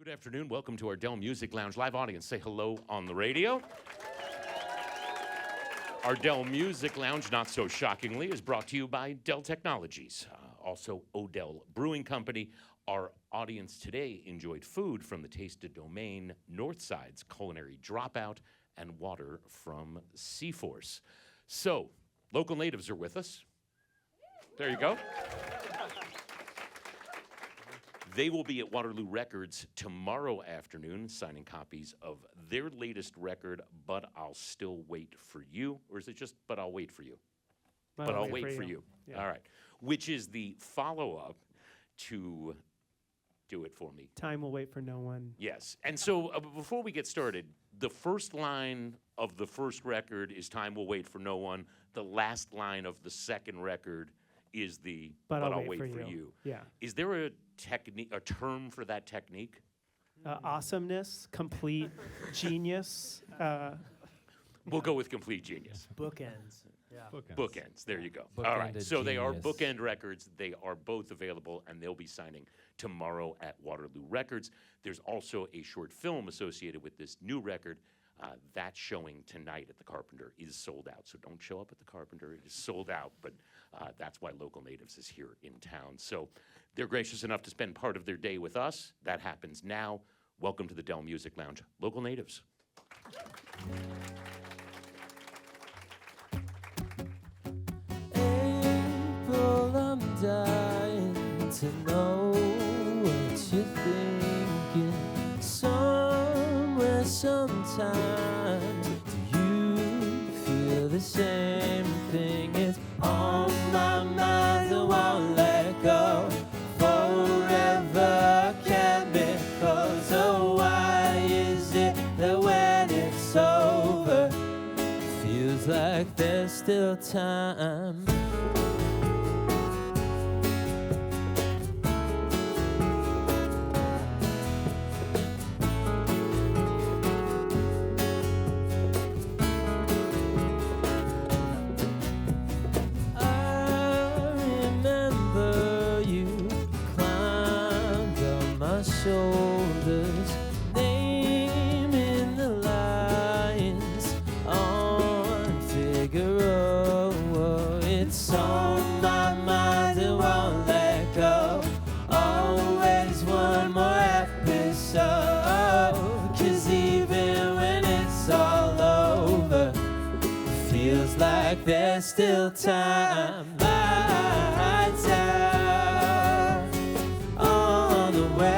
Good afternoon. Welcome to our Dell Music Lounge live audience. Say hello on the radio. Our Dell Music Lounge, not so shockingly, is brought to you by Dell Technologies. Also, Odell Brewing Company. Our audience today enjoyed food from the Tasted Domain, Northside's Culinary Dropout, and water from Seaforce. So, local natives are with us. There you go. They will be at Waterloo Records tomorrow afternoon signing copies of their latest record, But I'll Still Wait for You. Or is it just But I'll Wait for You? But I'll Wait for You. Yeah. All right. Which is the follow-up to Do It For Me. Time Will Wait for No One. Yes. And so before we get started, the first line of the first record is Time Will Wait for No One. The last line of the second record is the But I'll Wait for you. Yeah. Is there a term for that technique? Awesomeness, complete genius. We'll go with complete genius. Bookends. Yeah. Bookends. There you go. Bookended All right. So they are genius. bookend records. They are both available, and they'll be signing tomorrow at Waterloo Records. There's also a short film associated with this new record. That showing tonight at the Carpenter is sold out. So don't show up at the Carpenter. It is sold out, but that's why Local Natives is here in town. So they're gracious enough to spend part of their day with us. That happens now. Welcome to the Dell Music Lounge, Local Natives. April, I'm dying to know what you're thinking. Somewhere, sometimes, do you feel the same thing? It's on my mind, I won't let go. Forever chemicals. Oh, why is it that when it's over, feels like there's still time? Shoulders, naming the lines on Figaro. It's on my mind, it won't let go. Always one more episode, 'cause even when it's all over, feels like there's still time. Lights out on the way.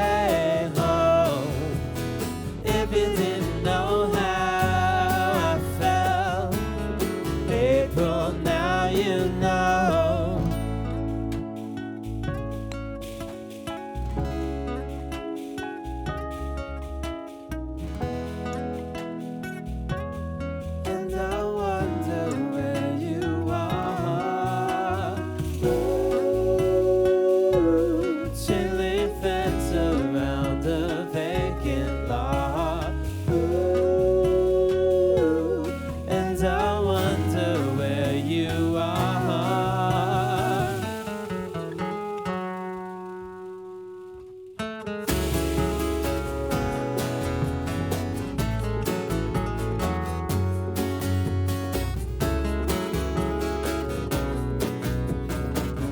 If you didn't know how I felt, April, now you know. And I wonder where you are. Ooh, chain link fence around a vacant lot. And I wonder where you are.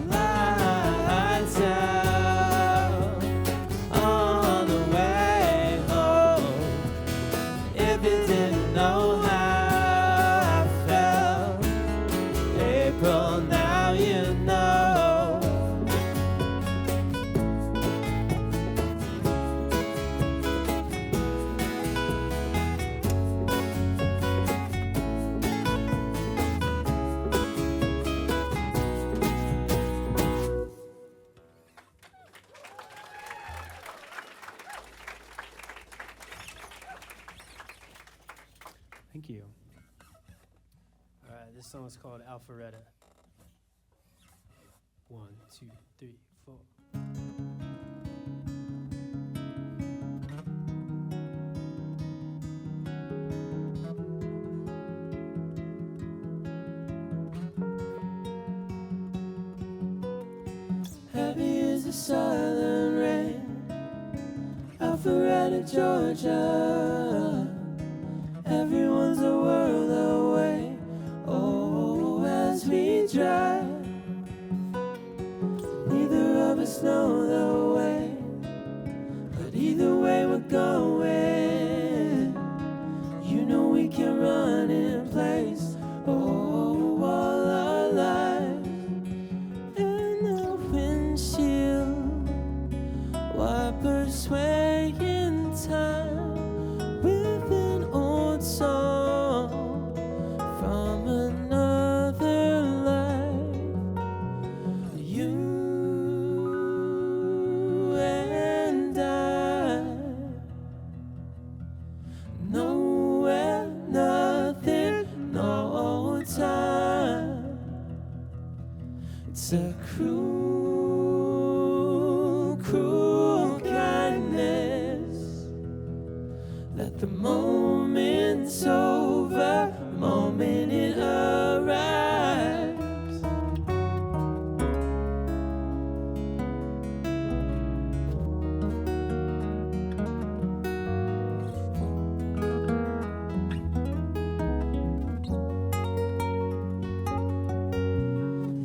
Lights out on the way home. If you didn't know how I felt, April, now you know. Thank you. All right, this song is called Alpharetta. 1, 2, 3, 4. Heavy is the silent rain Alpharetta, Georgia. Everyone's a world away. Oh, as we drive, neither of us know the way, but either way we're going. You know we can run in place. Oh, all our lives. In the windshield, wipers sway in time with an old song from another life. You and I, nowhere, nothing, no time. It's a cruel, cruel kindness that the moment's over, the moment it arrives.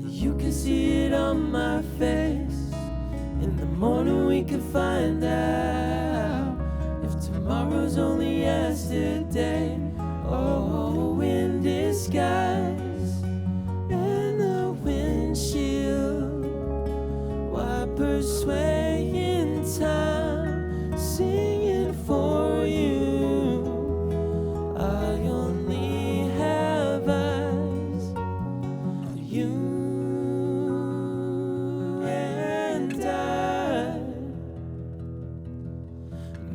You can see it on my face. In the morning we can find out if tomorrow's only yesterday. Oh, in disguise. In the windshield, wipers sway in time, singing for you. I only have eyes. You and I,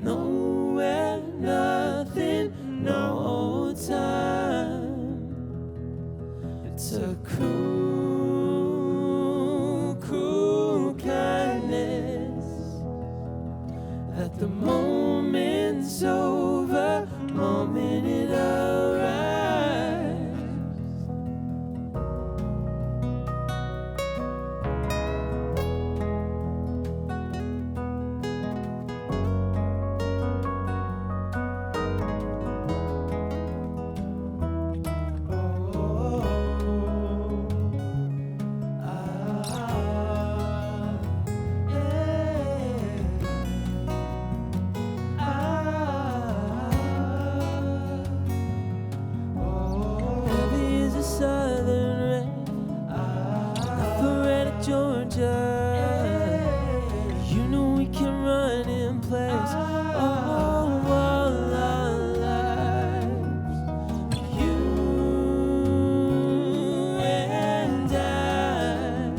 nowhere, nothing, no time. It's a cruel, cruel kindness that the moment's over, the moment it arrives. Heavy as a southern rain, Alpharetta, Georgia. You know we can run in place. Oh, all our lives. You and I,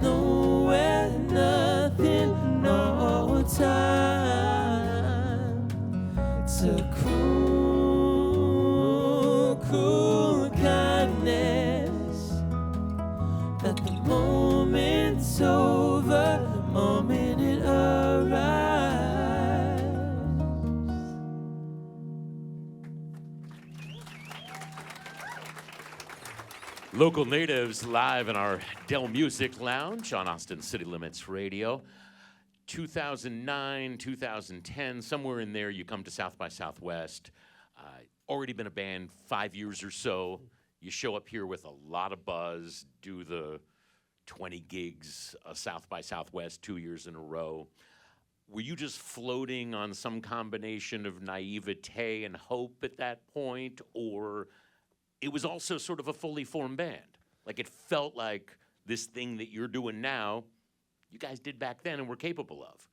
nowhere, nothing, no time. It's a cruel, cruel kindness that the moment's over, the moment it arrives. Local natives live in our Dell Music Lounge on Austin City Limits Radio. 2009, 2010, somewhere in there, you come to South by Southwest. Already been a band 5 years or so. You show up here with a lot of buzz, do the 20 gigs South by Southwest 2 years in a row. Were you just floating on some combination of naivete and hope at that point, or it was also sort of a fully formed band? Like, it felt like this thing that you're doing now, you guys did back then and were capable of.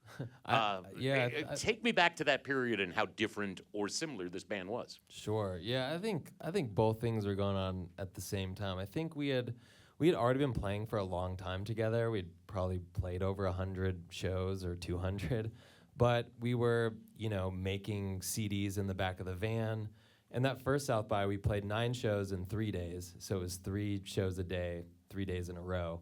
Take me back to that period and how different or similar this band was. Sure. Yeah, I think both things were going on at the same time. I think we had already been playing for a long time together. We'd probably played over 100 shows or 200, but we were, making CDs in the back of the van. And that first South by, we played 9 shows in 3 days. So it was 3 shows a day, 3 days in a row.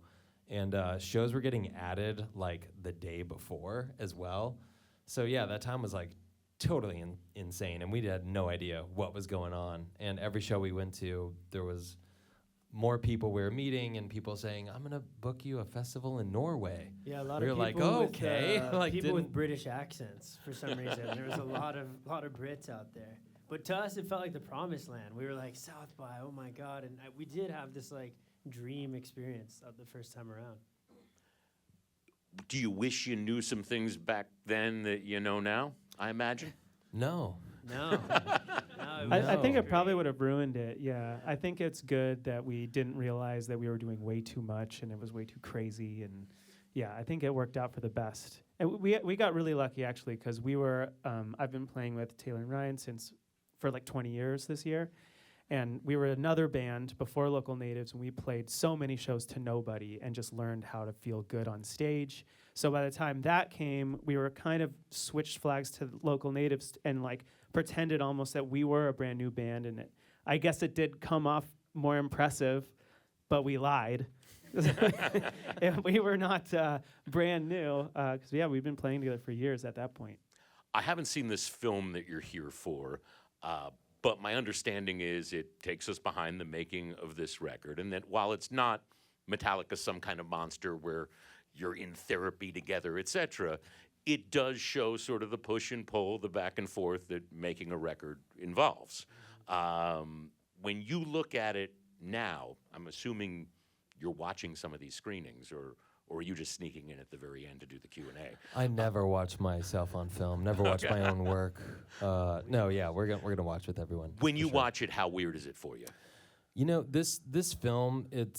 And shows were getting added like the day before as well. So yeah, that time was like totally insane. And we had no idea what was going on. And every show we went to, there was more people we were meeting and people saying, I'm going to book you a festival in Norway. Yeah, a lot We of were people like, okay. with, Like, people with didn't- British accents for some reason. There was a lot of Brits out there. But to us, it felt like the promised land. We were like, South by, oh my God. And we did have this like dream experience of the first time around. Do you wish you knew some things back then that you know now, I imagine? No. No. I think it probably great. would have ruined it. Yeah, I think it's good that we didn't realize that we were doing way too much and it was way too crazy. And yeah, I think it worked out for the best. And we got really lucky actually because we were I've been playing with Taylor and Ryan for like 20 years this year, and we were another band before Local Natives, and we played so many shows to nobody and just learned how to feel good on stage. So by the time that came, we were kind of switched flags to Local Natives and like pretended almost that we were a brand new band, and I guess it did come off more impressive, but we lied. We were not brand new, because yeah, we've been playing together for years at that point. I haven't seen this film that you're here for, but my understanding is it takes us behind the making of this record, and that while it's not Metallica, some kind of monster where you're in therapy together, etc., it does show sort of the push and pull, the back and forth that making a record involves. When you look at it now, I'm assuming you're watching some of these screenings, or are you just sneaking in at the very end to do the Q&A? I never watch myself on film. Never watch my own work. No, yeah, we're gonna watch with everyone. When for you sure. watch it, how weird is it for you? You know, this film, it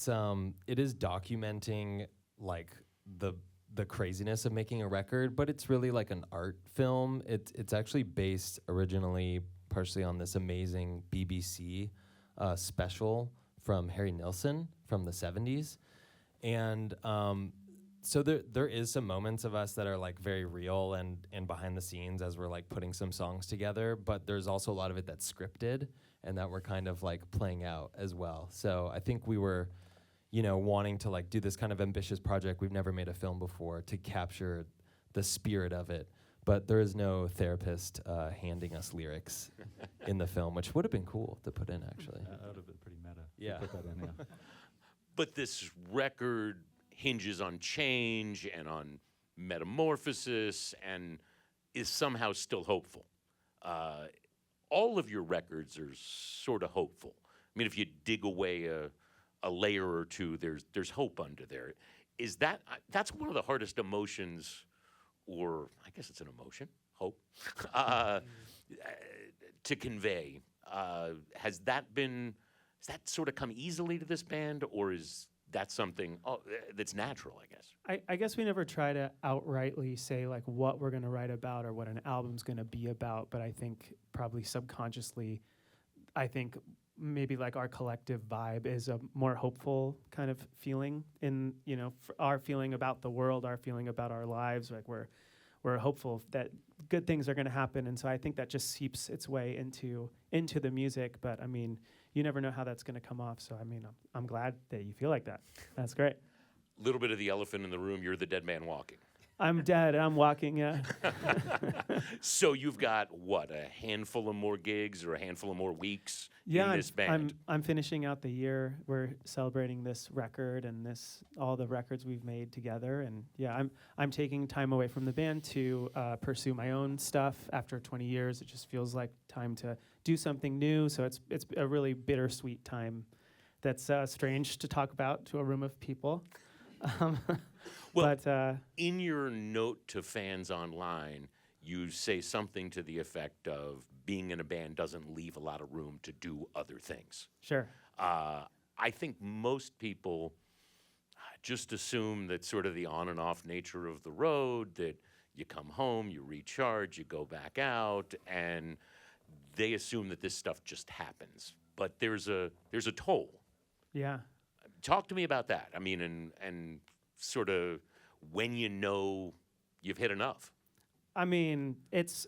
is documenting like the craziness of making a record, but it's really like an art film. It's actually based originally partially on this amazing BBC special from Harry Nilsson from the 70s. And so there is some moments of us that are like very real and behind the scenes as we're like putting some songs together, but there's also a lot of it that's scripted and that we're kind of like playing out as well. So I think we were, you know, wanting to like do this kind of ambitious project. We've never made a film before to capture the spirit of it, but there is no therapist handing us lyrics in the film, which would have been cool to put in actually. That would have been pretty meta. Yeah. Put that in, yeah. But this record hinges on change and on metamorphosis and is somehow still hopeful. All of your records are sort of hopeful. I mean, if you dig away a layer or two, there's hope under there. Is that's one of the hardest emotions, or I guess it's an emotion, hope, to convey. Has that sort of come easily to this band, or is that something that's natural, I guess? I guess we never try to outrightly say like what we're gonna write about or what an album's gonna be about, but I think probably subconsciously, I think maybe like our collective vibe is a more hopeful kind of feeling in, you know, our feeling about the world, our feeling about our lives. Like we're hopeful that good things are going to happen, and so I think that just seeps its way into the music. But I mean, you never know how that's going to come off. So I mean, I'm glad that you feel like that. That's great. Little bit of the elephant in the room. You're the dead man walking. I'm dead. I'm walking. Yeah. So you've got what, a handful of more gigs or a handful of more weeks Yeah, in this band? I'm finishing out the year. We're celebrating this record and all the records we've made together. And yeah, I'm taking time away from the band to pursue my own stuff. After 20 years, it just feels like time to do something new. So it's a really bittersweet time. That's strange to talk about to a room of people. Well, but in your note to fans online, you say something to the effect of being in a band doesn't leave a lot of room to do other things. sure. I think most people just assume that sort of the on and off nature of the road, that you come home, you recharge, you go back out, and they assume that this stuff just happens. But there's a toll. Yeah. Talk to me about that. I mean, and sort of when you know you've hit enough. I mean, it's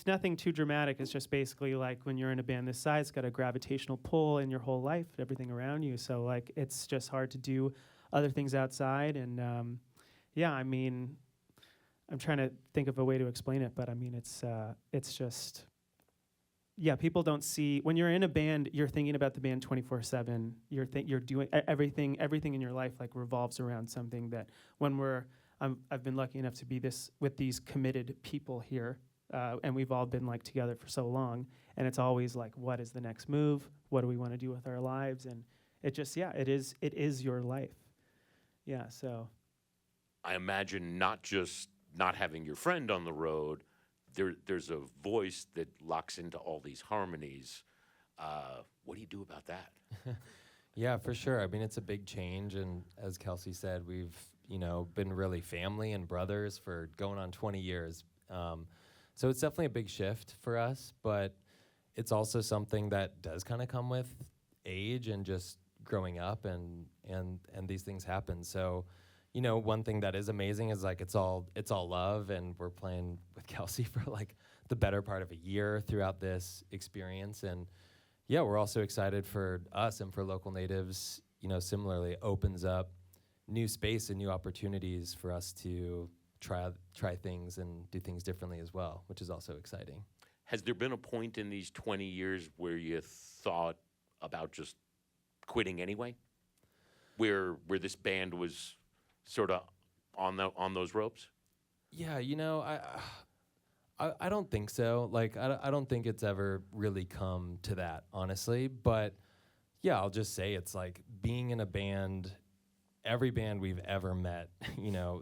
nothing too dramatic. It's just basically like when you're in a band this size, it's got a gravitational pull in your whole life, everything around you. So like, it's just hard to do other things outside. And yeah, I mean, I'm trying to think of a way to explain it, but I mean, it's just yeah, people don't see when you're in a band, you're thinking about the band 24/7. You're doing everything in your life like revolves around something that when I've been lucky enough to be with these committed people here, and we've all been like together for so long, and it's always like, what is the next move? What do we want to do with our lives? And it just, it is your life. Yeah, so. I imagine not just not having your friend on the road, there's a voice that locks into all these harmonies. What do you do about that? Yeah, for sure. I mean, it's a big change, and as Kelsey said, we've been really family and brothers for going on 20 years. So it's definitely a big shift for us, but it's also something that does kind of come with age and just growing up, and these things happen. So, one thing that is amazing is like it's all love, and we're playing with Kelsey for like the better part of a year throughout this experience, and yeah, we're also excited for us and for local natives. Similarly, it opens up new space and new opportunities for us to try things and do things differently as well, which is also exciting. Has there been a point in these 20 years where you thought about just quitting anyway? Where this band was sort of on those ropes? Yeah, I don't think so. Like, I don't think it's ever really come to that, honestly. But yeah, I'll just say it's like being in a band. Every band we've ever met,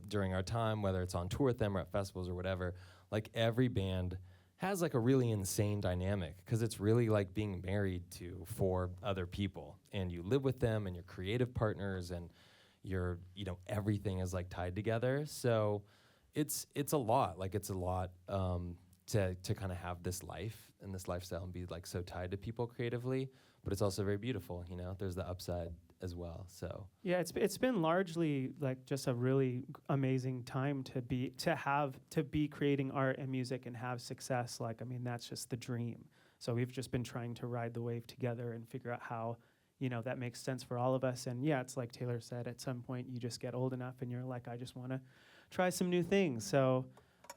during our time, whether it's on tour with them or at festivals or whatever, like every band has like a really insane dynamic because it's really like being married to 4 other people, and you live with them and you're creative partners, and you're, everything is like tied together. So it's a lot. Like it's a lot to kind of have this life and this lifestyle and be like so tied to people creatively, but it's also very beautiful. There's the upside as well. So yeah, it's been largely like just a really amazing time to be creating art and music and have success. Like, I mean, that's just the dream. So we've just been trying to ride the wave together and figure out how, that makes sense for all of us. And yeah, it's like Taylor said, at some point you just get old enough and you're like, I just want to try some new things. So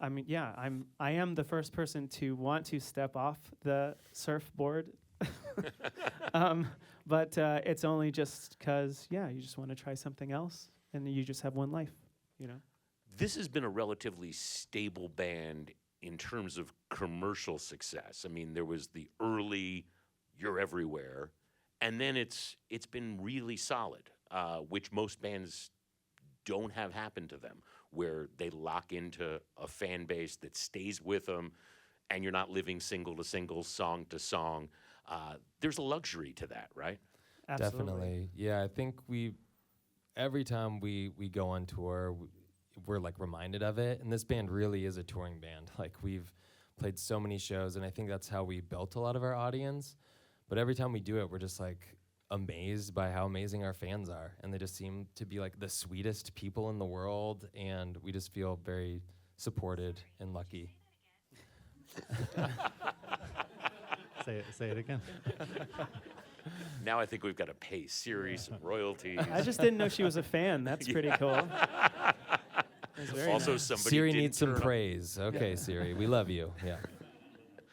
I mean, yeah, I am the first person to want to step off the surfboard. But it's only just because, yeah, you just want to try something else, and you just have one life, This has been a relatively stable band in terms of commercial success. I mean, there was the early You're Everywhere, and then it's been really solid, which most bands don't have happen to them, where they lock into a fan base that stays with them, and you're not living single to single, song to song. There's a luxury to that, right? Absolutely. Definitely. Yeah, I think every time we go on tour, we're like reminded of it. And this band really is a touring band. Like, we've played so many shows, and I think that's how we built a lot of our audience. But every time we do it, we're just like amazed by how amazing our fans are. And they just seem to be like the sweetest people in the world. And we just feel very supported and lucky. Say it again. Now I think we've got to pay Siri some royalties. I just didn't know she was a fan. That's pretty cool. That's very Also, nice. somebody Siri didn't needs some turn off- praise. Okay, Siri, we love you. Yeah.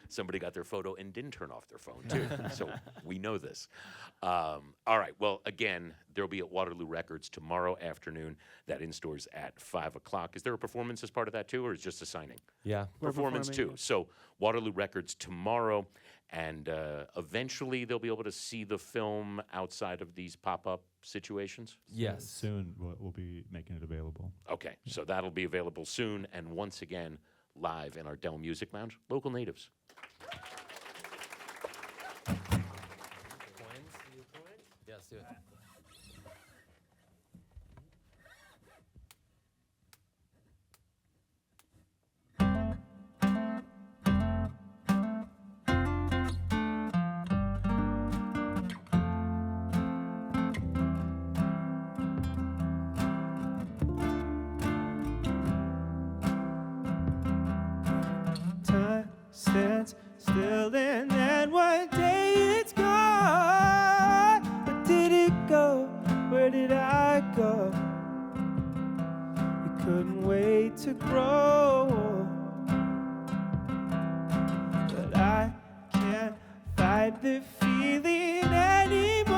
Somebody got their photo and didn't turn off their phone, too. So we know this. All right. Well, again, there'll be at Waterloo Records tomorrow afternoon. That in-stores at 5 o'clock. Is there a performance as part of that, too, or is it just a signing? Yeah. We're Performance, too. performing. So Waterloo Records tomorrow, and eventually they'll be able to see the film outside of these pop-up situations? Yes. Soon we'll be making it available. Okay. So that'll be available soon, and once again, live in our Dell Music Lounge, local natives. Yes, do it. Time stands still, and then one day it's gone. Where did it go? Where did I go? We couldn't wait to grow, but I can't fight the feeling anymore.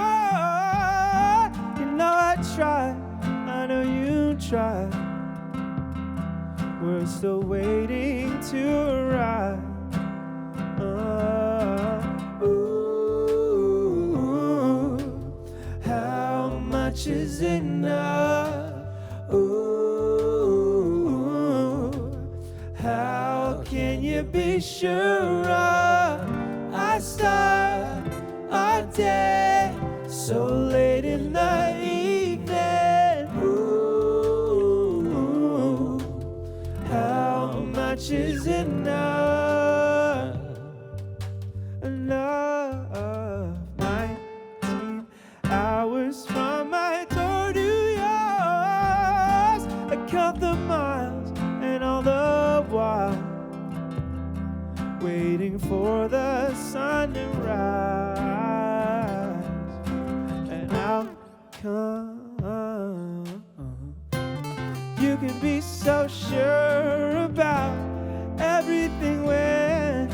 You know I tried, I know you tried. We're still waiting to arrive. Ooh, how much is enough? Ooh, how can you be sure of? I start our day so late in the evening. Ooh, how much is enough? Enough. 19 hours from my door to yours. I count the miles and all the while waiting for the sun to rise. And I'll come. You can be so sure about everything when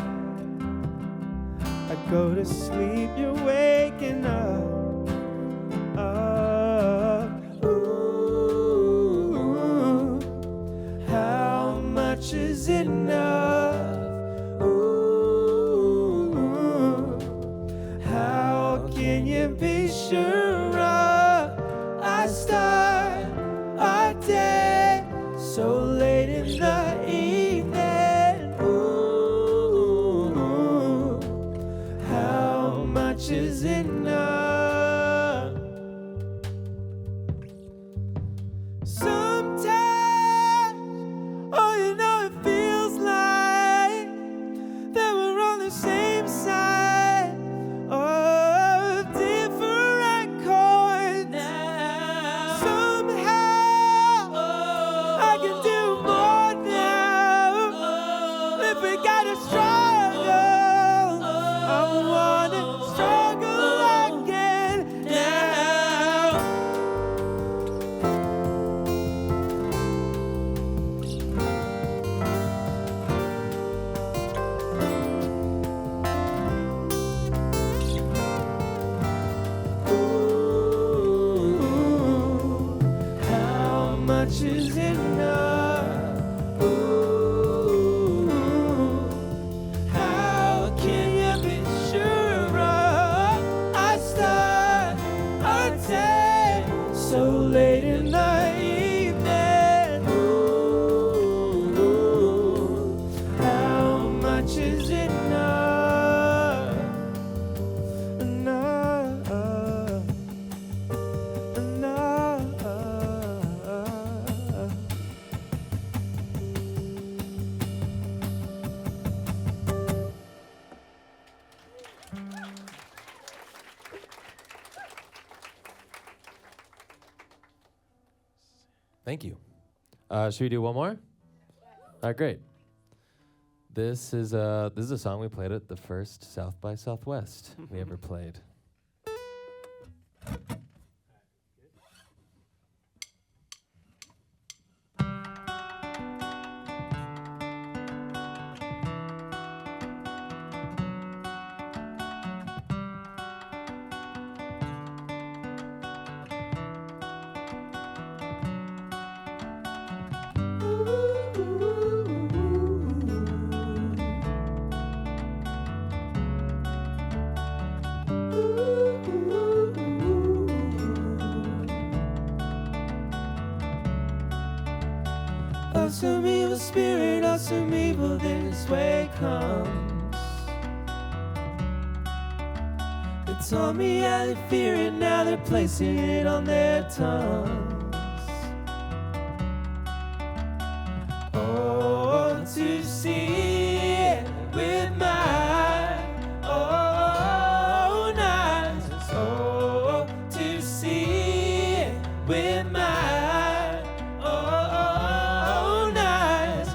I go to sleep, you're waking up. Ooh, how much is enough? Ooh, how can you be sure of? I start our day so late in the evening. Ooh, how much is enough? Sometimes, oh, you know it feels like that we're on the same side of different coins. Now, somehow, I can do more now. If we gotta struggle, I wanna struggle again now. Ooh, how much is enough? Ooh, how can you be sure of? I start our day so late in the evening. Ooh, how much is enough? Enough. Enough. Thank you. Should we do one more? All right, great. This is a song we played at the first South by Southwest we ever played. Some evil spirit or some evil this way comes. They taught me how to fear it, now they're placing it on their tongues. Oh, to see it with my own eyes. Oh, to see it with my own eyes.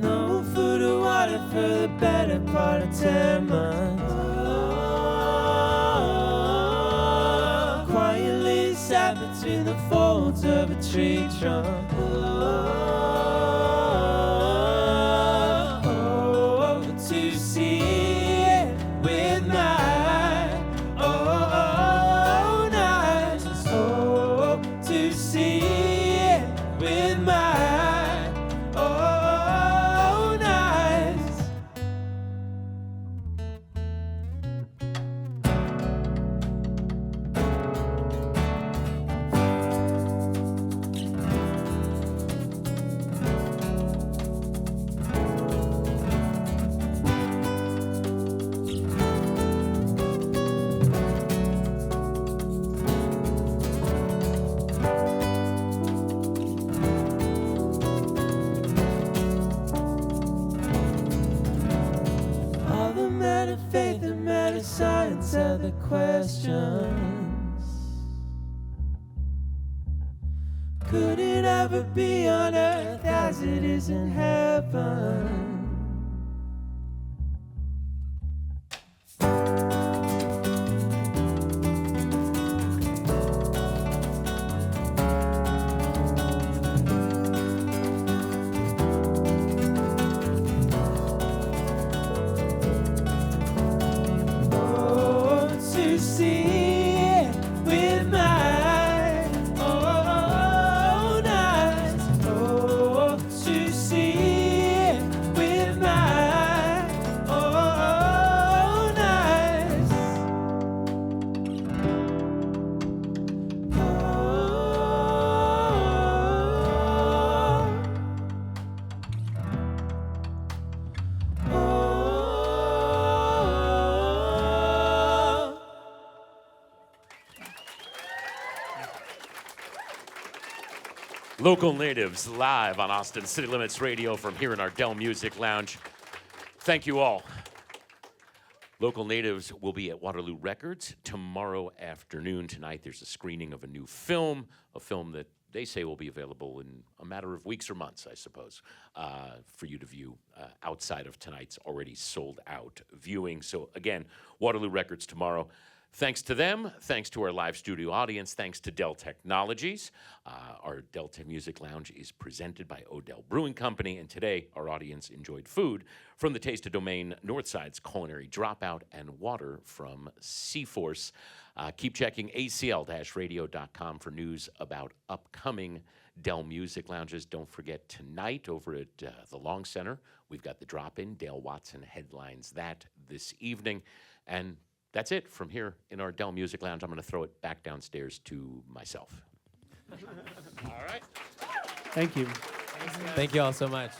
No food or water for the better part of 10 months. in the folds of a tree trunk. Oh, to see it with my own eyes. Oh, to see it with my own eyes. All the men of faith and men of science have the questions. Could it ever be on earth as it is in heaven? Oh, to see it with my own eyes. Oh, to see it with my own eyes. Oh. Local Natives live on Austin City Limits Radio from here in our Dell Music Lounge. Thank you all. Local Natives will be at Waterloo Records tomorrow afternoon. Tonight there's a screening of a new film, a film that they say will be available in a matter of weeks or months, I suppose, for you to view outside of tonight's already sold out viewing. So again, Waterloo Records tomorrow. Thanks to them, thanks to our live studio audience, thanks to Dell Technologies. Our Dell Music Lounge is presented by Odell Brewing Company, and today our audience enjoyed food from the Taste of Domain, Northside's Culinary Dropout, and water from Seaforce. Keep checking acl-radio.com for news about upcoming Dell Music Lounges. Don't forget tonight over at the Long Center, we've got the drop-in. Dale Watson headlines that this evening. And that's it from here in our Dell Music Lounge. I'm going to throw it back downstairs to myself. All right. Thank you. Thank you all so much.